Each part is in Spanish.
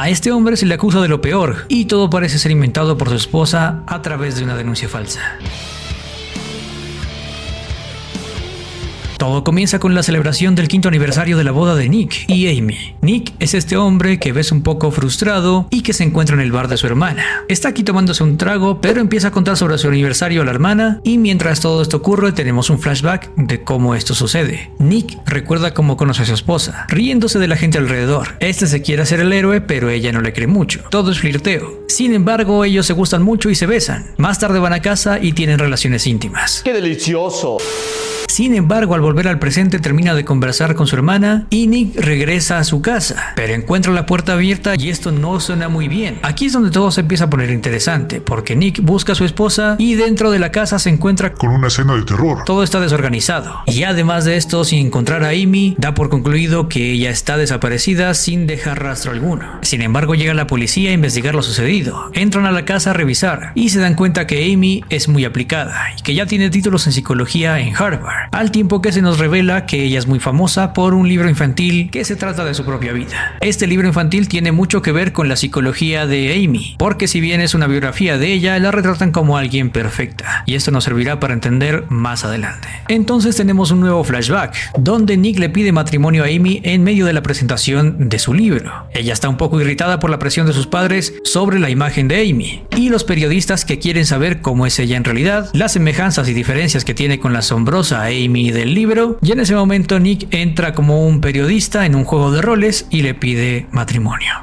A este hombre se le acusa de lo peor y todo parece ser inventado por su esposa a través de una denuncia falsa. Todo comienza con la celebración del 5º aniversario de la boda de Nick y Amy. Nick es este hombre que ves un poco frustrado y que se encuentra en el bar de su hermana. Está aquí tomándose un trago, pero empieza a contar sobre su aniversario a la hermana y mientras todo esto ocurre tenemos un flashback de cómo esto sucede. Nick recuerda cómo conoce a su esposa, riéndose de la gente alrededor. Este se quiere hacer el héroe, pero ella no le cree mucho. Todo es flirteo. Sin embargo, ellos se gustan mucho y se besan. Más tarde van a casa y tienen relaciones íntimas. ¡Qué delicioso! Sin embargo, al volver al presente termina de conversar con su hermana y Nick regresa a su casa, pero encuentra la puerta abierta y esto no suena muy bien. Aquí es donde todo se empieza a poner interesante, porque Nick busca a su esposa y dentro de la casa se encuentra con una escena de terror. Todo está desorganizado. Y además de esto, sin encontrar a Amy, da por concluido que ella está desaparecida sin dejar rastro alguno. Sin embargo, llega la policía a investigar lo sucedido. Entran a la casa a revisar y se dan cuenta que Amy es muy aplicada y que ya tiene títulos en psicología en Harvard. Al tiempo que se nos revela que ella es muy famosa por un libro infantil que se trata de su propia vida. Este libro infantil tiene mucho que ver con la psicología de Amy, porque si bien es una biografía de ella, la retratan como alguien perfecta, y esto nos servirá para entender más adelante. Entonces tenemos un nuevo flashback, donde Nick le pide matrimonio a Amy en medio de la presentación de su libro. Ella está un poco irritada por la presión de sus padres sobre la imagen de Amy, y los periodistas que quieren saber cómo es ella en realidad, las semejanzas y diferencias que tiene con la asombrosa Amy del libro, y en ese momento Nick entra como un periodista en un juego de roles y le pide matrimonio.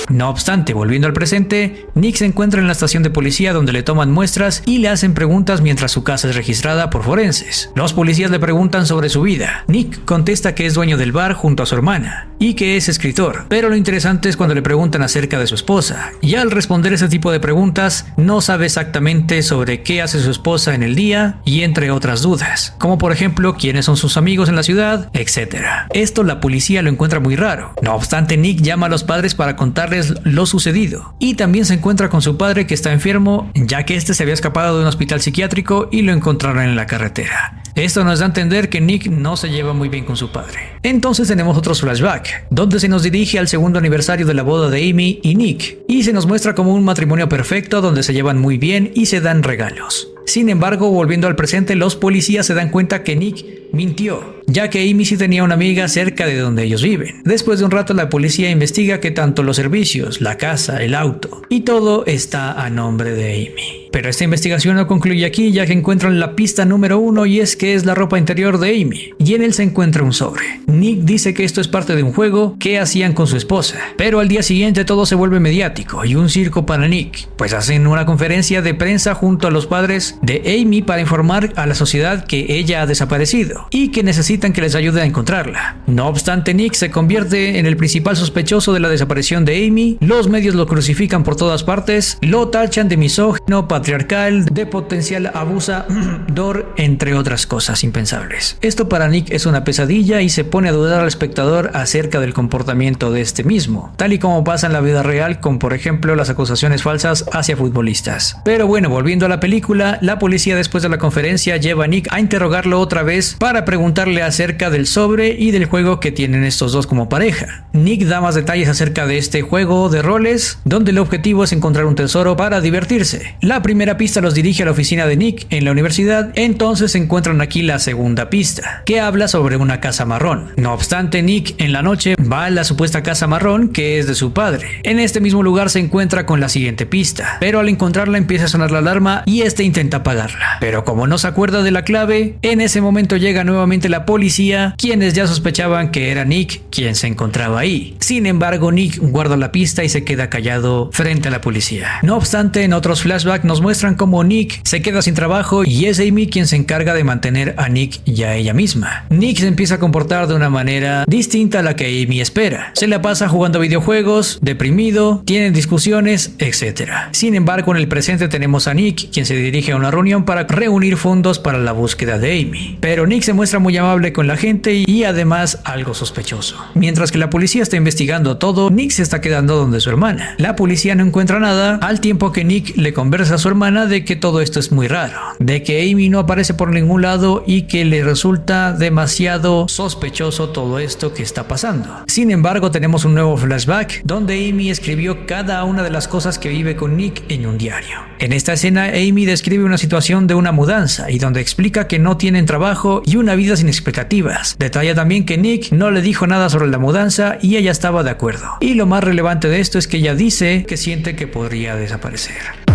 No obstante, volviendo al presente, Nick se encuentra en la estación de policía donde le toman muestras y le hacen preguntas mientras su casa es registrada por forenses. Los policías le preguntan sobre su vida. Nick contesta que es dueño del bar junto a su hermana y que es escritor, pero lo interesante es cuando le preguntan acerca de su esposa. Y al responder ese tipo de preguntas, no sabe exactamente sobre qué hace su esposa en el día y entre otras dudas, como por ejemplo quiénes son sus amigos en la ciudad, etc. Esto la policía lo encuentra muy raro. No obstante, Nick llama a los padres para contarles lo sucedido y también se encuentra con su padre que está enfermo, ya que este se había escapado de un hospital psiquiátrico y lo encontraron en la carretera. Esto nos da a entender que Nick no se lleva muy bien con su padre. Entonces tenemos otros flashback, donde se nos dirige al 2º aniversario de la boda de Amy y Nick, y se nos muestra como un matrimonio perfecto donde se llevan muy bien y se dan regalos. Sin embargo, volviendo al presente, los policías se dan cuenta que Nick mintió, ya que Amy sí tenía una amiga cerca de donde ellos viven. Después de un rato, la policía investiga que tanto los servicios, la casa, el auto y todo está a nombre de Amy. Pero esta investigación no concluye aquí, ya que encuentran la pista número 1 y es que es la ropa interior de Amy, y en él se encuentra un sobre. Nick dice que esto es parte de un juego que hacían con su esposa, pero al día siguiente todo se vuelve mediático y un circo para Nick, pues hacen una conferencia de prensa junto a los padres de Amy para informar a la sociedad que ella ha desaparecido y que necesitan que les ayude a encontrarla. No obstante, Nick se convierte en el principal sospechoso de la desaparición de Amy, los medios lo crucifican por todas partes, lo tachan de misógino, patriarcal, de potencial abusador, entre otras cosas impensables. Esto para Nick es una pesadilla y se pone a dudar al espectador acerca del comportamiento de este mismo, tal y como pasa en la vida real con, por ejemplo, las acusaciones falsas hacia futbolistas. Pero bueno, volviendo a la película, la policía después de la conferencia lleva a Nick a interrogarlo otra vez para preguntarle acerca del sobre y del juego que tienen estos dos como pareja. Nick da más detalles acerca de este juego de roles, donde el objetivo es encontrar un tesoro para divertirse. La primera pista los dirige a la oficina de Nick en la universidad, entonces encuentran aquí la segunda pista, que habla sobre una casa marrón. No obstante, Nick en la noche va a la supuesta casa marrón que es de su padre. En este mismo lugar se encuentra con la siguiente pista, pero al encontrarla empieza a sonar la alarma y este intenta apagarla. Pero como no se acuerda de la clave, en ese momento llega nuevamente la policía, quienes ya sospechaban que era Nick quien se encontraba ahí. Sin embargo, Nick guarda la pista y se queda callado frente a la policía. No obstante, en otros flashbacks nos muestran cómo Nick se queda sin trabajo y es Amy quien se encarga de mantener a Nick y a ella misma. Nick se empieza a comportar de una manera distinta a la que Amy espera. Se la pasa jugando videojuegos, deprimido, tienen discusiones, etc. Sin embargo, en el presente tenemos a Nick, quien se dirige a una reunión para reunir fondos para la búsqueda de Amy. Pero Nick se muestra muy amable con la gente y además algo sospechoso. Mientras que la policía está investigando todo, Nick se está quedando donde su hermana. La policía no encuentra nada, al tiempo que Nick le conversa su hermana de que todo esto es muy raro, de que Amy no aparece por ningún lado y que le resulta demasiado sospechoso todo esto que está pasando. Sin embargo, tenemos un nuevo flashback donde Amy escribió cada una de las cosas que vive con Nick en un diario. En esta escena, Amy describe una situación de una mudanza y donde explica que no tienen trabajo y una vida sin expectativas. Detalla también que Nick no le dijo nada sobre la mudanza y ella estaba de acuerdo. Y lo más relevante de esto es que ella dice que siente que podría desaparecer.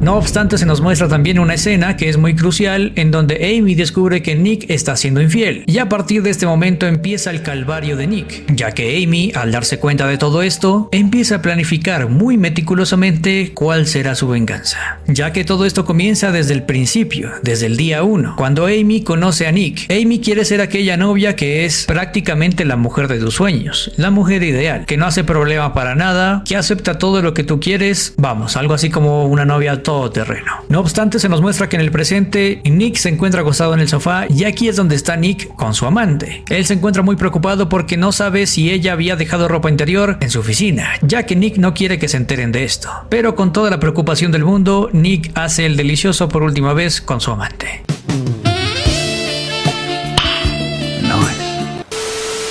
No obstante, se nos muestra también una escena que es muy crucial en donde Amy descubre que Nick está siendo infiel, y a partir de este momento empieza el calvario de Nick, ya que Amy, al darse cuenta de todo esto, empieza a planificar muy meticulosamente cuál será su venganza, ya que todo esto comienza desde el principio, desde el día 1, cuando Amy conoce a Nick. Amy quiere ser aquella novia que es prácticamente la mujer de tus sueños, la mujer ideal, que no hace problema para nada, que acepta todo lo que tú quieres, vamos, algo así como una novia terreno. No obstante, se nos muestra que en el presente Nick se encuentra acostado en el sofá y aquí es donde está Nick con su amante. Él se encuentra muy preocupado porque no sabe si ella había dejado ropa interior en su oficina, ya que Nick no quiere que se enteren de esto. Pero con toda la preocupación del mundo, Nick hace el delicioso por última vez con su amante.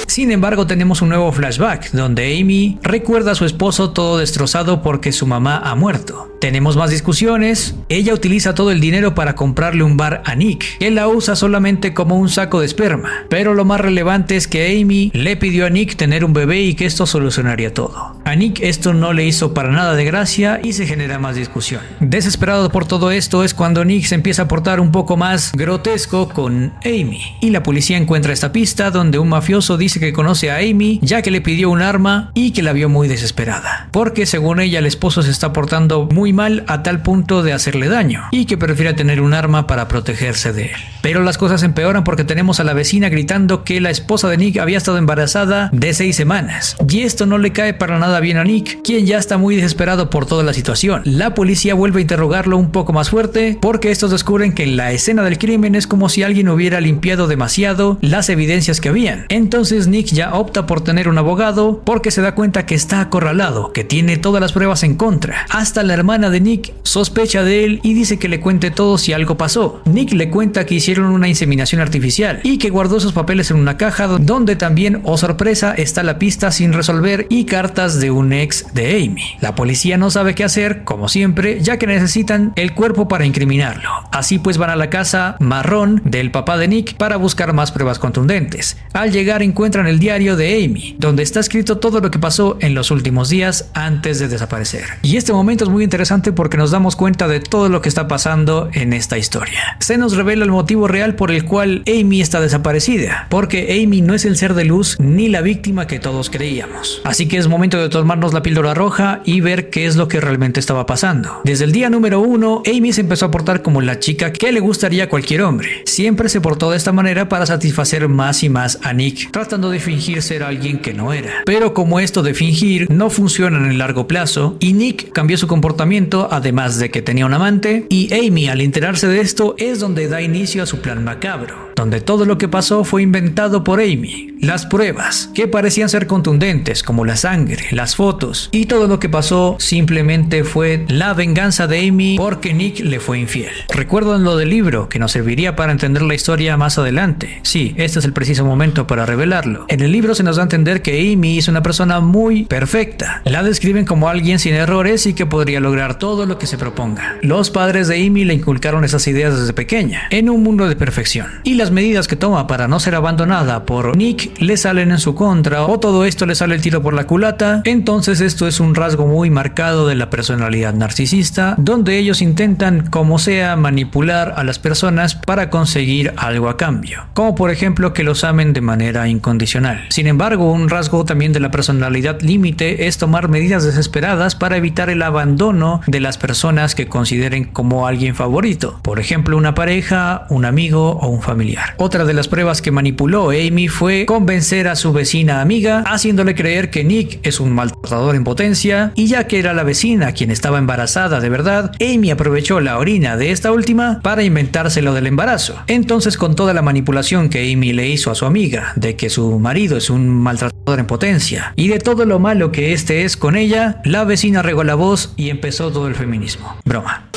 Sin embargo, tenemos un nuevo flashback donde Amy recuerda a su esposo todo destrozado porque su mamá ha muerto. Tenemos más discusiones. Ella utiliza todo el dinero para comprarle un bar a Nick. Él la usa solamente como un saco de esperma. Pero lo más relevante es que Amy le pidió a Nick tener un bebé y que esto solucionaría todo. A Nick esto no le hizo para nada de gracia y se genera más discusión. Desesperado por todo esto es cuando Nick se empieza a portar un poco más grotesco con Amy. Y la policía encuentra esta pista donde un mafioso dice que conoce a Amy ya que le pidió un arma y que la vio muy desesperada. Porque según ella el esposo se está portando muy mal a tal punto de hacerle daño y que prefiere tener un arma para protegerse de él. Pero las cosas empeoran porque tenemos a la vecina gritando que la esposa de Nick había estado embarazada de 6 semanas. Y esto no le cae para nada bien a Nick, quien ya está muy desesperado por toda la situación. La policía vuelve a interrogarlo un poco más fuerte porque estos descubren que en la escena del crimen es como si alguien hubiera limpiado demasiado las evidencias que habían. Entonces Nick ya opta por tener un abogado porque se da cuenta que está acorralado, que tiene todas las pruebas en contra. Hasta la hermana de Nick sospecha de él y dice que le cuente todo si algo pasó. Nick le cuenta que hicieron una inseminación artificial y que guardó sus papeles en una caja donde también, oh sorpresa, está la pista sin resolver y cartas de un ex de Amy. La policía no sabe qué hacer, como siempre, ya que necesitan el cuerpo para incriminarlo. Así pues van a la casa marrón del papá de Nick para buscar más pruebas contundentes. Al llegar encuentran el diario de Amy, donde está escrito todo lo que pasó en los últimos días antes de desaparecer. Y este momento es muy interesante porque nos damos cuenta de todo lo que está pasando en esta historia. Se nos revela el motivo real por el cual Amy está desaparecida, porque Amy no es el ser de luz ni la víctima que todos creíamos. Así que es momento de tomarnos la píldora roja y ver qué es lo que realmente estaba pasando. Desde el día número 1, Amy se empezó a portar como la chica que le gustaría a cualquier hombre. Siempre se portó de esta manera para satisfacer más y más a Nick, tratando de fingir ser alguien que no era. Pero como esto de fingir no funciona en el largo plazo y Nick cambió su comportamiento, además de que tenía un amante, y Amy al enterarse de esto es donde da inicio a su plan macabro, donde todo lo que pasó fue inventado por Amy. Las pruebas, que parecían ser contundentes, como la sangre, las fotos, y todo lo que pasó simplemente fue la venganza de Amy porque Nick le fue infiel. ¿Recuerdan lo del libro que nos serviría para entender la historia más adelante? Sí, este es el preciso momento para revelarlo. En el libro se nos da a entender que Amy es una persona muy perfecta. La describen como alguien sin errores y que podría lograr todo lo que se proponga. Los padres de Amy le inculcaron esas ideas desde pequeña, en un mundo de perfección. Y las medidas que toma para no ser abandonada por Nick le salen en su contra, o todo esto le sale el tiro por la culata. Entonces esto es un rasgo muy marcado de la personalidad narcisista, donde ellos intentan como sea manipular a las personas para conseguir algo a cambio, como por ejemplo que los amen de manera incondicional. Sin embargo, un rasgo también de la personalidad límite es tomar medidas desesperadas para evitar el abandono de las personas que consideren como alguien favorito, por ejemplo una pareja, un amigo o un familiar. Otra de las pruebas que manipuló Amy fue convencer a su vecina amiga, haciéndole creer que Nick es un maltratador en potencia, y ya que era la vecina quien estaba embarazada de verdad, Amy aprovechó la orina de esta última para inventarse lo del embarazo. Entonces, con toda la manipulación que Amy le hizo a su amiga de que su marido es un maltratador en potencia y de todo lo malo que este es con ella, la vecina regó la voz y empezó todo el feminismo. Broma.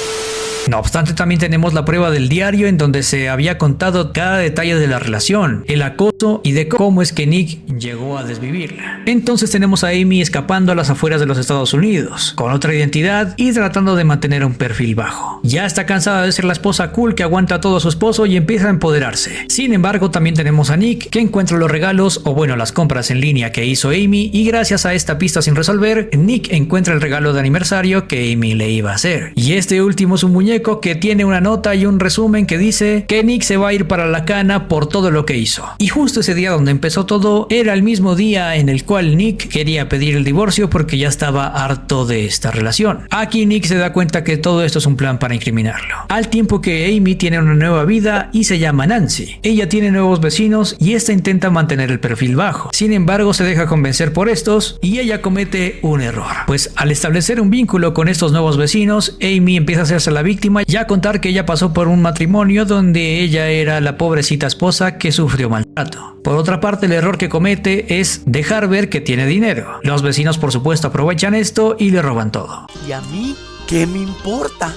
No obstante, también tenemos la prueba del diario en donde se había contado cada detalle de la relación, el acoso y de cómo es que Nick llegó a desvivirla. Entonces tenemos a Amy escapando a las afueras de los Estados Unidos, con otra identidad y tratando de mantener un perfil bajo. Ya está cansada de ser la esposa cool que aguanta a todo su esposo y empieza a empoderarse. Sin embargo, también tenemos a Nick que encuentra los regalos, o bueno, las compras en línea que hizo Amy, y gracias a esta pista sin resolver, Nick encuentra el regalo de aniversario que Amy le iba a hacer. Y este último es un muñeco que tiene una nota y un resumen que dice que Nick se va a ir para la cana por todo lo que hizo. Y justo ese día donde empezó todo era el mismo día en el cual Nick quería pedir el divorcio porque ya estaba harto de esta relación. Aquí Nick se da cuenta que todo esto es un plan para incriminarlo. Al tiempo que Amy tiene una nueva vida y se llama Nancy. Ella tiene nuevos vecinos y esta intenta mantener el perfil bajo. Sin embargo, se deja convencer por estos y ella comete un error. Pues al establecer un vínculo con estos nuevos vecinos, Amy empieza a hacerse la víctima y a contar que ella pasó por un matrimonio donde ella era la pobrecita esposa que sufrió maltrato. Por otra parte, el error que comete es dejar ver que tiene dinero. Los vecinos, por supuesto, aprovechan esto y le roban todo. ¿Y a mí qué me importa?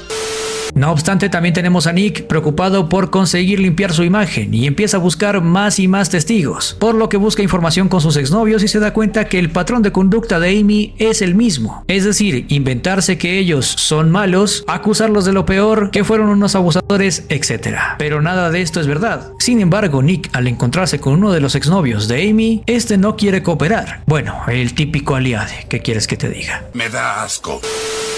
No obstante, también tenemos a Nick preocupado por conseguir limpiar su imagen y empieza a buscar más y más testigos, por lo que busca información con sus exnovios y se da cuenta que el patrón de conducta de Amy es el mismo, es decir, inventarse que ellos son malos, acusarlos de lo peor, que fueron unos abusadores, etc. Pero nada de esto es verdad. Sin embargo, Nick, al encontrarse con uno de los exnovios de Amy, este no quiere cooperar. Bueno, el típico aliade, ¿qué quieres que te diga? Me da asco.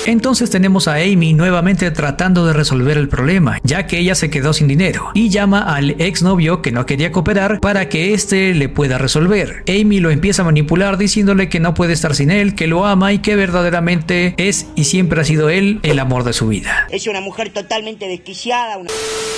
Entonces tenemos a Amy nuevamente tratando de resolver el problema, ya que ella se quedó sin dinero, y llama al exnovio que no quería cooperar para que éste le pueda resolver. Amy lo empieza a manipular diciéndole que no puede estar sin él, que lo ama y que verdaderamente es y siempre ha sido él el amor de su vida. Es una mujer totalmente desquiciada.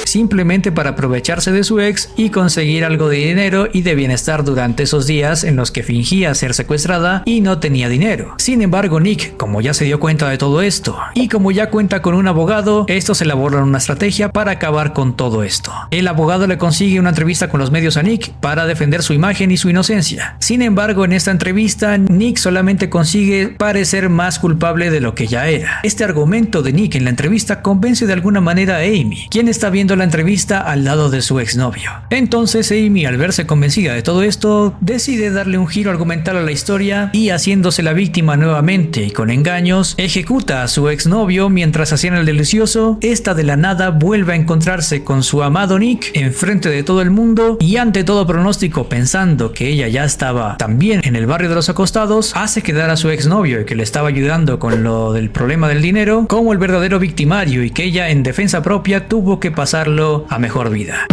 Simplemente para aprovecharse de su ex y conseguir algo de dinero y de bienestar durante esos días en los que fingía ser secuestrada y no tenía dinero. Sin embargo, Nick, como ya se dio cuenta de todo esto y como ya cuenta con un abogado, estos elaboran una estrategia para acabar con todo esto. El abogado le consigue una entrevista con los medios a Nick para defender su imagen y su inocencia. Sin embargo, en esta entrevista, Nick solamente consigue parecer más culpable de lo que ya era. Este argumento de Nick en la entrevista convence de alguna manera a Amy, quien está viendo la entrevista al lado de su exnovio. Entonces Amy, al verse convencida de todo esto, decide darle un giro argumental a la historia y, haciéndose la víctima nuevamente y con engaños, ejecuta a su exnovio mientras hacían el delicioso. Esta de la nada vuelve a encontrarse con su amado Nick enfrente de todo el mundo y, ante todo pronóstico, pensando que ella ya estaba también en el barrio de los acostados, hace quedar a su exnovio y que le estaba ayudando con lo del problema del dinero como el verdadero victimario y que ella, en defensa propia, tuvo que pasarlo a mejor vida.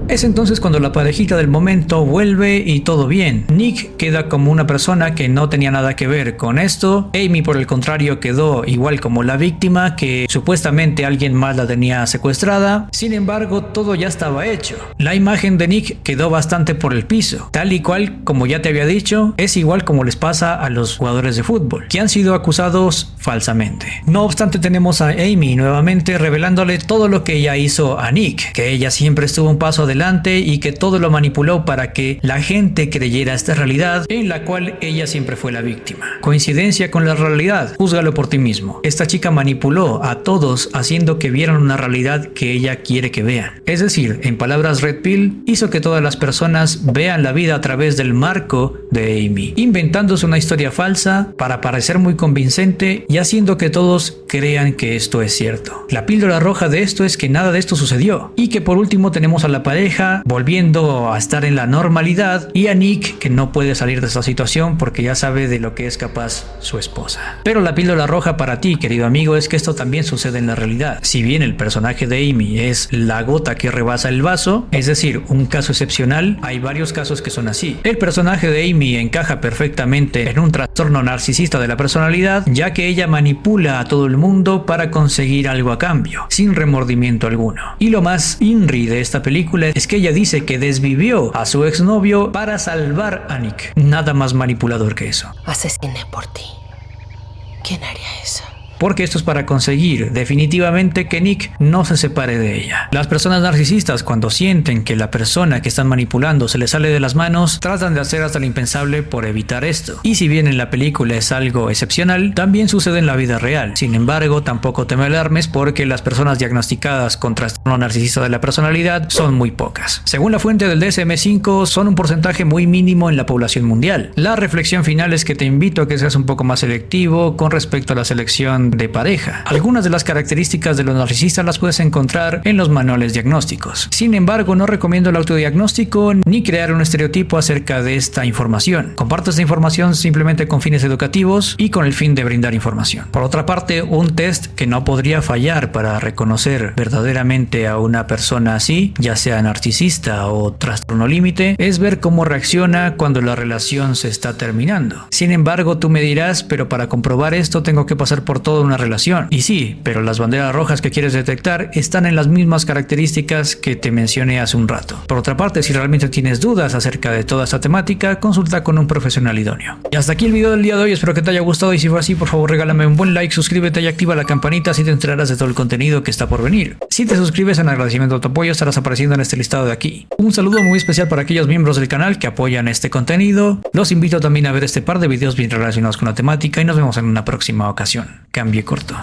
Es entonces cuando la parejita del momento vuelve y todo bien. Nick queda como una persona que no tenía nada que ver con esto. Amy, por el contrario, quedó igual como la víctima, que supuestamente alguien más la tenía secuestrada. Sin embargo, todo ya estaba hecho. La imagen de Nick quedó bastante por el piso. Tal y cual, como ya te había dicho, es igual como les pasa a los jugadores de fútbol, que han sido acusados falsamente. No obstante, tenemos a Amy nuevamente revelándole todo lo que ella hizo a Nick, que ella siempre estuvo un paso adelante y que todo lo manipuló para que la gente creyera esta realidad en la cual ella siempre fue la víctima. Coincidencia con la realidad, júzgalo por ti mismo. Esta chica manipuló a todos haciendo que vieran una realidad que ella quiere que vean. Es decir, en palabras Red Pill, hizo que todas las personas vean la vida a través del marco de Amy, inventándose una historia falsa para parecer muy convincente y haciendo que todos crean que esto es cierto. La píldora roja de esto es que nada de esto sucedió y que por último tenemos a la pareja volviendo a estar en la normalidad y a Nick que no puede salir de esta situación porque ya sabe de lo que es capaz su esposa. Pero la píldora roja para ti, querido amigo, es que esto también sucede en la realidad. Si bien el personaje de Amy es la gota que rebasa el vaso, es decir, un caso excepcional, hay varios casos que son así. El personaje de Amy encaja perfectamente en un trastorno narcisista de la personalidad, ya que ella manipula a todo el mundo para conseguir algo a cambio, sin remordimiento alguno. Y lo más INRI de esta película es que ella dice que desvivió a su exnovio para salvar a Nick. Nada más manipulador que eso. Asesiné por ti. ¿Quién haría eso? Porque esto es para conseguir definitivamente que Nick no se separe de ella. Las personas narcisistas, cuando sienten que la persona que están manipulando se les sale de las manos, tratan de hacer hasta lo impensable por evitar esto. Y si bien en la película es algo excepcional, también sucede en la vida real. Sin embargo, tampoco te me alarmes porque las personas diagnosticadas con trastorno narcisista de la personalidad son muy pocas. Según la fuente del DSM-5, son un porcentaje muy mínimo en la población mundial. La reflexión final es que te invito a que seas un poco más selectivo con respecto a la selección de pareja. Algunas de las características de los narcisistas las puedes encontrar en los manuales diagnósticos. Sin embargo, no recomiendo el autodiagnóstico ni crear un estereotipo acerca de esta información. Comparto esta información simplemente con fines educativos y con el fin de brindar información. Por otra parte, un test que no podría fallar para reconocer verdaderamente a una persona así, ya sea narcisista o trastorno límite, es ver cómo reacciona cuando la relación se está terminando. Sin embargo, tú me dirás, pero para comprobar esto tengo que pasar por toda una relación. Y sí, pero las banderas rojas que quieres detectar están en las mismas características que te mencioné hace un rato. Por otra parte, si realmente tienes dudas acerca de toda esta temática, consulta con un profesional idóneo. Y hasta aquí el video del día de hoy, espero que te haya gustado y si fue así, por favor regálame un buen like, suscríbete y activa la campanita así te enterarás de todo el contenido que está por venir. Si te suscribes en agradecimiento a tu apoyo, estarás apareciendo en este listado de aquí. Un saludo muy especial para aquellos miembros del canal que apoyan este contenido. Los invito también a ver este par de videos bien relacionados con la temática y nos vemos en una próxima ocasión. Cambio corto.